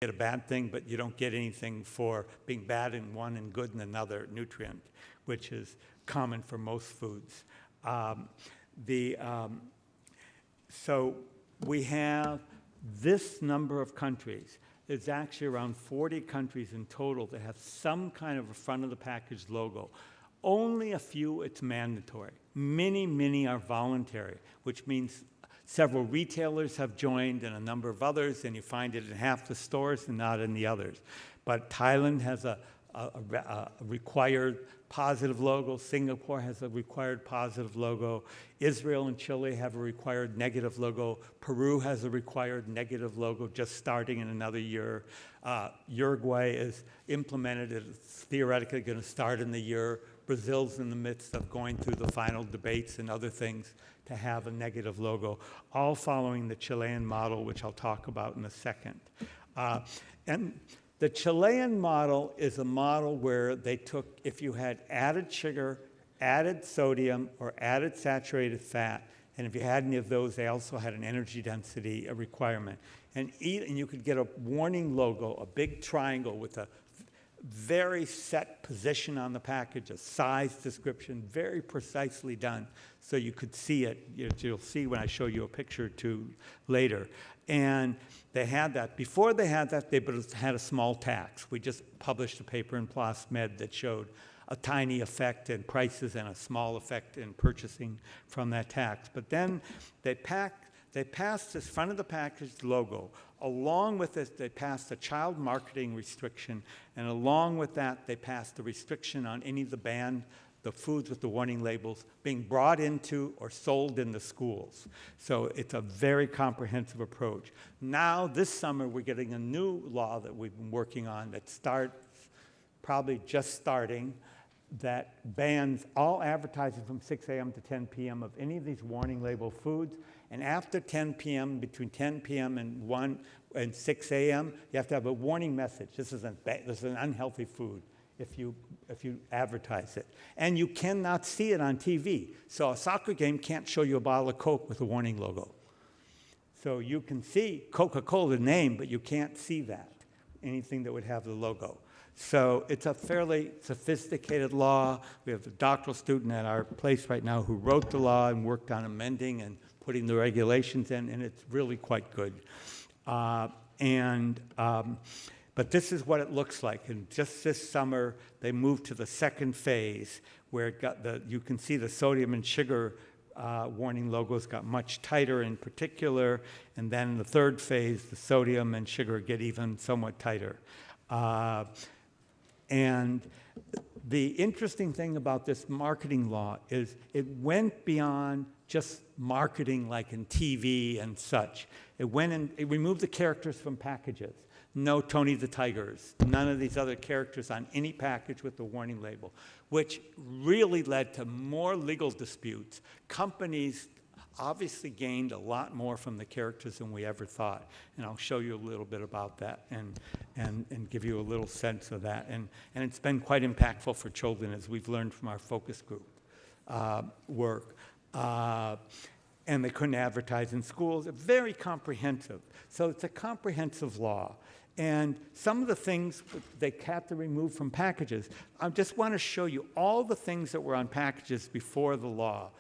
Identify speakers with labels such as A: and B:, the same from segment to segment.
A: get a bad thing, but you don't get anything for being bad in one and good in another nutrient, which is common for most foods. So we have this number of countries. There's actually around 40 countries in total that have some kind of a front of the package logo. Only a few, it's mandatory. Many are voluntary, which means several retailers have joined and a number of others, and you find it in half the stores and not in the others. But Thailand has a required positive logo. Singapore has a required positive logo. Israel and Chile have a required negative logo. Peru has a required negative logo just starting in another year. Uruguay is implemented. It's theoretically going to start in the year. Brazil's in the midst of going through the final debates and other things to have a negative logo, all following the Chilean model, which I'll talk about in a second. And the Chilean model is a model where they took, if you had added sugar, added sodium, or added saturated fat, and if you had any of those, they also had an energy density requirement. And you could get a warning logo, a big triangle with a very set position on the package, a size description, very precisely done, so you could see it. You'll see when I show you a picture or two later. And they had that. Before they had that, they had a small tax. We just published a paper in PLOS Med that showed a tiny effect in prices and a small effect in purchasing from that tax. But then they passed this front of the package logo. Along with this, they passed a child marketing restriction, and along with that, they passed a restriction on any of the foods with the warning labels being brought into or sold in the schools. So it's a very comprehensive approach. Now, this summer, we're getting a new law that we've been working on that starts, probably just starting, that bans all advertising from 6 a.m. to 10 p.m. of any of these warning label foods. And after 10 p.m., between 10 p.m. and 1 and 6 a.m., you have to have a warning message. This is an unhealthy food if you advertise it. And you cannot see it on TV. So a soccer game can't show you a bottle of Coke with a warning logo. So you can see Coca-Cola name, but you can't see that, anything that would have the logo. So it's a fairly sophisticated law. We have a doctoral student at our place right now who wrote the law and worked on amending and putting the regulations in, and it's really quite good. But this is what it looks like. And just this summer, they moved to the second phase where it got you can see the sodium and sugar warning logos got much tighter in particular. And then in the third phase, the sodium and sugar get even somewhat tighter. And the interesting thing about this marketing law is it went beyond just marketing like in TV and such. It removed the characters from packages. No Tony the Tigers, none of these other characters on any package with the warning label, which really led to more legal disputes. Companies obviously gained a lot more from the characters than we ever thought. And I'll show you a little bit about that and give you a little sense of that. And it's been quite impactful for children, as we've learned from our focus group work. And they couldn't advertise in schools. Very comprehensive. So it's a comprehensive law. And some of the things they had to remove from packages, I just want to show you all the things that were on packages before the law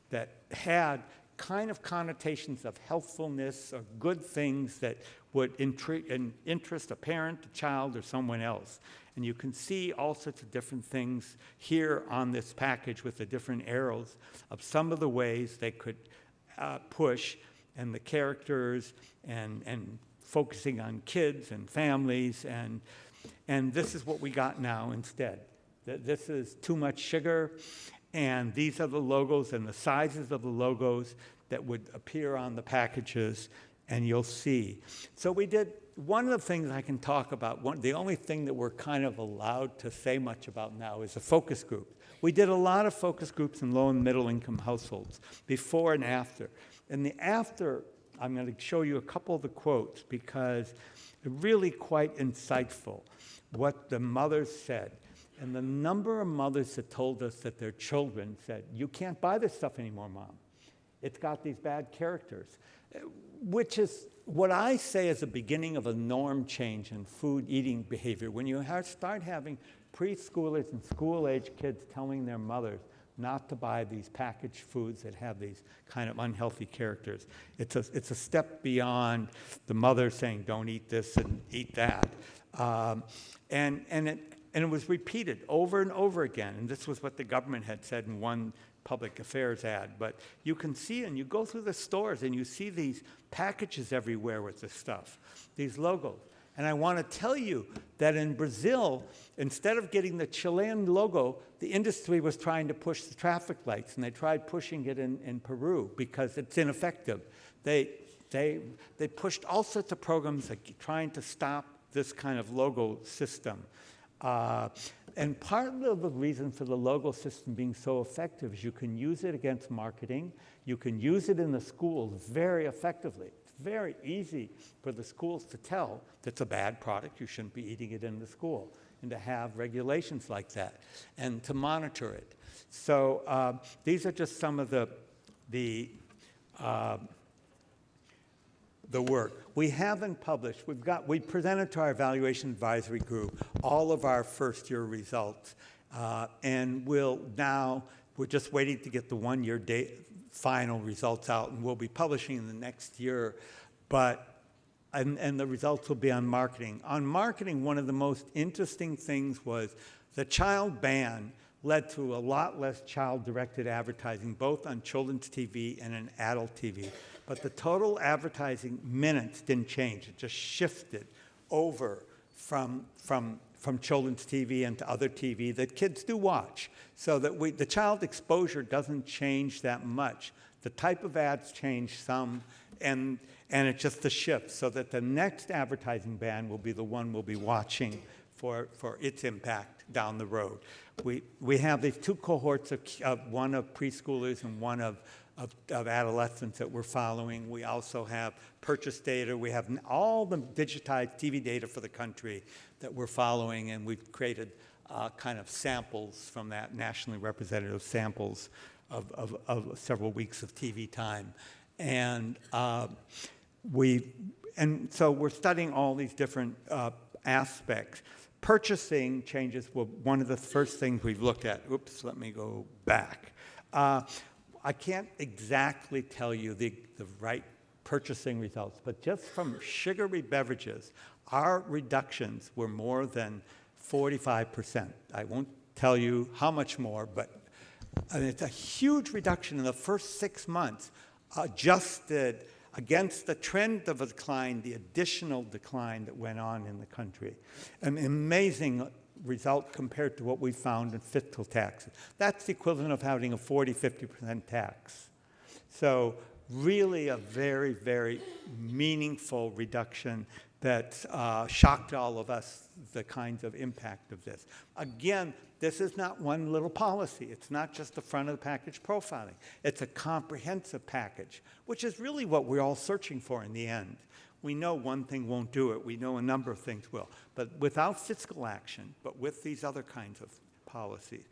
A: that had kind of connotations of healthfulness or good things that would interest a parent, a child, or someone else. And you can see all sorts of different things here on this package with the different arrows of some of the ways they could push, and the characters, and focusing on kids and families. And this is what we got now instead. This is too much sugar. And these are the logos and the sizes of the logos that would appear on the packages, and you'll see. So we did, one of the things I can talk about, the only thing that we're kind of allowed to say much about now is a focus group. We did a lot of focus groups in low and middle income households, before and after. And the after, I'm going to show you a couple of the quotes because they're really quite insightful, what the mothers said. And the number of mothers that told us that their children said, "You can't buy this stuff anymore, Mom. It's got these bad characters." which is what I say is the beginning of a norm change in food eating behavior. When you start having preschoolers and school-age kids telling their mothers not to buy these packaged foods that have these kind of unhealthy characters. It's a step beyond the mother saying, don't eat this and eat that. And it was repeated over and over again. And this was what the government had said in one public affairs ad. But you can see, and you go through the stores, and you see these packages everywhere with this stuff, these logos. And I want to tell you that in Brazil, instead of getting the Chilean logo, the industry was trying to push the traffic lights, and they tried pushing it in Peru because it's ineffective. They pushed all sorts of programs like trying to stop this kind of logo system. And part of the reason for the logo system being so effective is you can use it against marketing. You can use it in the schools very effectively. It's very easy for the schools to tell that's a bad product, you shouldn't be eating it in the school, and to have regulations like that, and to monitor it. So these are just some of the work. We haven't published, we presented to our evaluation advisory group all of our first-year results, and we're just waiting to get the one-year final results out, and we'll be publishing in the next year, and the results will be on marketing. On marketing, one of the most interesting things was the child ban led to a lot less child-directed advertising, both on children's TV and in adult TV. But the total advertising minutes didn't change. It just shifted over from children's TV into other TV that kids do watch. So that the child exposure doesn't change that much. The type of ads change some, and it's just a shift, so that the next advertising ban will be the one we'll be watching for its impact down the road. We have these two cohorts, one of preschoolers and one of adolescents that we're following. We also have purchase data. We have all the digitized TV data for the country that we're following, and we've created kind of samples from that, nationally representative samples of several weeks of TV time. And so we're studying all these different aspects. Purchasing changes were one of the first things we've looked at. Oops, let me go back. I can't exactly tell you the right purchasing results, but just from sugary beverages, our reductions were more than 45%. I won't tell you how much more, but it's a huge reduction in the first 6 months, adjusted against the trend of a decline, the additional decline that went on in the country. An amazing result compared to what we found in fiscal taxes. That's the equivalent of having a 40–50% tax. So really a very, very meaningful reduction that shocked all of us, the kinds of impact of this. Again, this is not one little policy. It's not just the front of the package profiling. It's a comprehensive package, which is really what we're all searching for in the end. We know one thing won't do it. We know a number of things will. But without fiscal action, but with these other kinds of policies.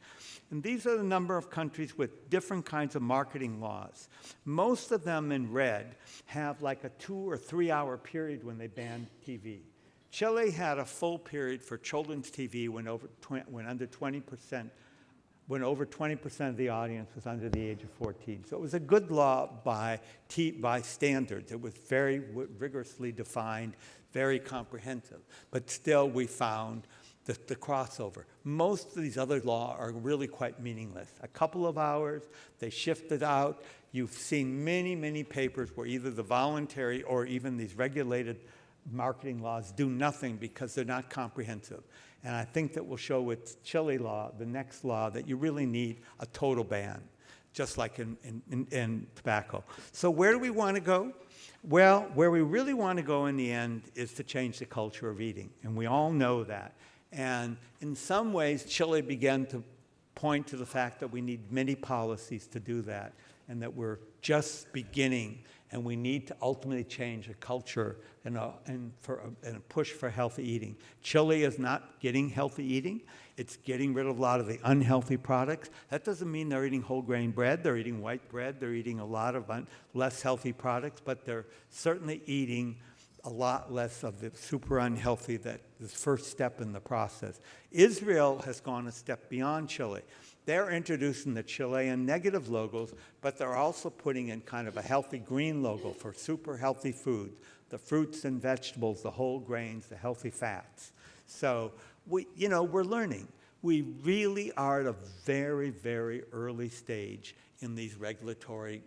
A: And these are the number of countries with different kinds of marketing laws. Most of them in red have like a 2 or 3 hour period when they banned TV. Chile had a full period for children's TV when over 20% of the audience was under the age of 14. So it was a good law by standards. It was very rigorously defined, very comprehensive. But still, we found the crossover. Most of these other laws are really quite meaningless. A couple of hours, they shifted out. You've seen many, many papers where either the voluntary or even these regulated marketing laws do nothing because they're not comprehensive. And I think that will show with Chile law, the next law, that you really need a total ban, just like in tobacco. So where do we want to go? Well, where we really want to go in the end is to change the culture of eating, and we all know that. And in some ways, Chile began to point to the fact that we need many policies to do that, and that we're just beginning. and we need to ultimately change a culture and a push for healthy eating. Chile is not getting healthy eating. It's getting rid of a lot of the unhealthy products. That doesn't mean they're eating whole grain bread. They're eating white bread. They're eating a lot of less healthy products, but they're certainly eating a lot less of the super unhealthy that is the first step in the process. Israel has gone a step beyond Chile. They're introducing the Chilean negative logos, but they're also putting in kind of a healthy green logo for super healthy foods, the fruits and vegetables, the whole grains, the healthy fats. So we're learning. We really are at a very, very early stage in these regulatory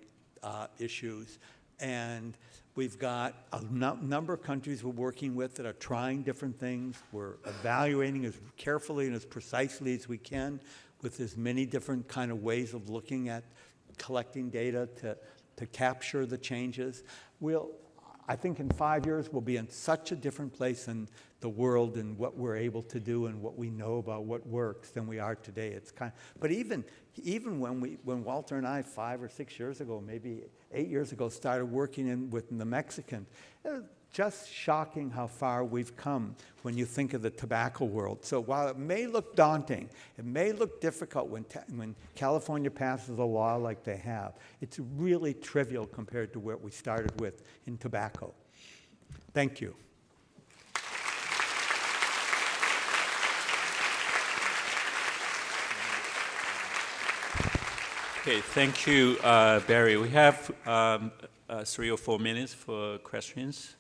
A: issues. And we've got a number of countries we're working with that are trying different things. We're evaluating as carefully and as precisely as we can with as many different kind of ways of looking at collecting data to capture the changes. I think in 5 years, we'll be in such a different place in the world and what we're able to do and what we know about what works than we are today. But even when Walter and I 5 or 6 years ago, maybe 8 years ago, started working with the Mexicans, it was just shocking how far we've come when you think of the tobacco world. So while it may look daunting, it may look difficult when California passes a law like they have, it's really trivial compared to what we started with in tobacco. Thank you.
B: Okay, thank you, Barry. We have 3 or 4 minutes for questions.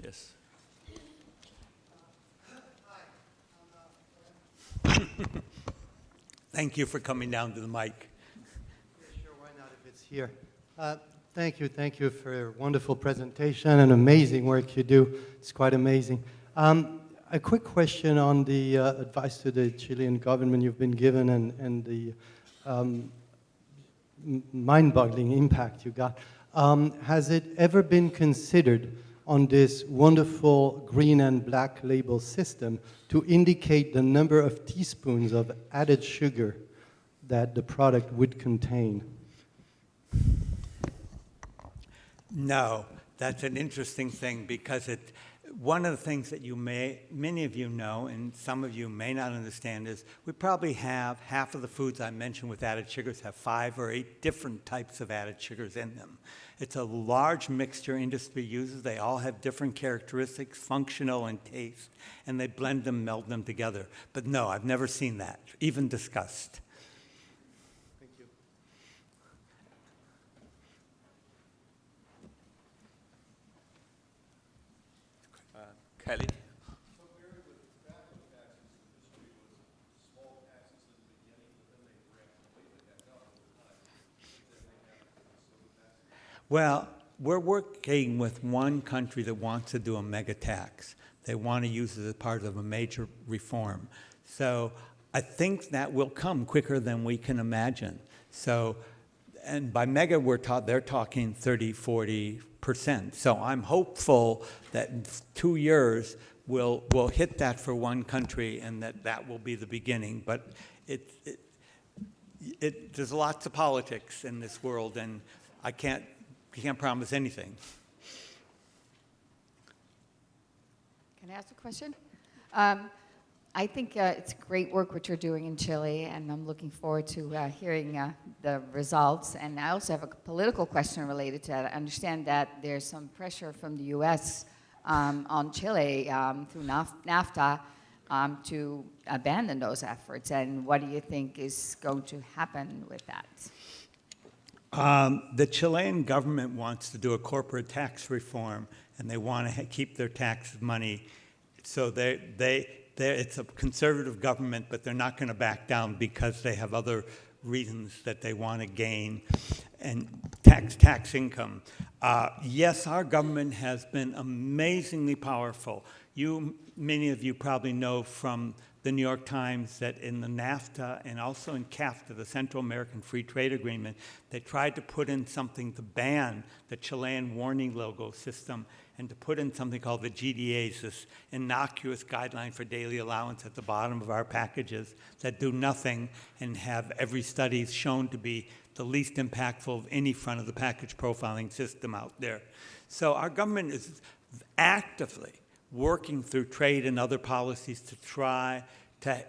B: Yes.
A: Thank you for coming down to the mic.
C: Yeah, sure, why not if it's here. Thank you for a wonderful presentation and amazing work you do. It's quite amazing. A quick question on the advice to the Chilean government you've been given and the mind-boggling impact you got. Has it ever been considered on this wonderful green and black label system to indicate the number of teaspoons of added sugar that the product would contain?
A: No, that's an interesting thing because one of the things that many of you know, and some of you may not understand, is we probably have half of the foods I mentioned with added sugars have 5 or 8 different types of added sugars in them. It's a large mixture industry uses. They all have different characteristics, functional and taste, and they blend them, meld them together. But no, I've never seen that, even discussed.
C: Thank you.
B: Kelly?
A: Well, we're working with one country that wants to do a mega tax. They want to use it as part of a major reform. So I think that will come quicker than we can imagine. So, and by mega, they're talking 30, 40%. So I'm hopeful that in 2 years, we'll hit that for one country and that will be the beginning. But there's lots of politics in this world, and I can't promise anything.
D: Can I ask a question? I think it's great work what you're doing in Chile, and I'm looking forward to hearing the results. And I also have a political question related to that. I understand that there's some pressure from the U.S. On Chile through NAFTA to abandon those efforts. And what do you think is going to happen with that?
A: The Chilean government wants to do a corporate tax reform, and they want to keep their tax money. So it's a conservative government, but they're not going to back down because they have other reasons that they want to gain and tax income. Yes, our government has been amazingly powerful Many of you probably know from the New York Times that in the NAFTA and also in CAFTA, the Central American Free Trade Agreement, they tried to put in something to ban the Chilean warning logo system and to put in something called the GDAs, this innocuous guideline for daily allowance at the bottom of our packages that do nothing and have every study shown to be the least impactful of any front of the package profiling system out there. So our government is actively working through trade and other policies to try to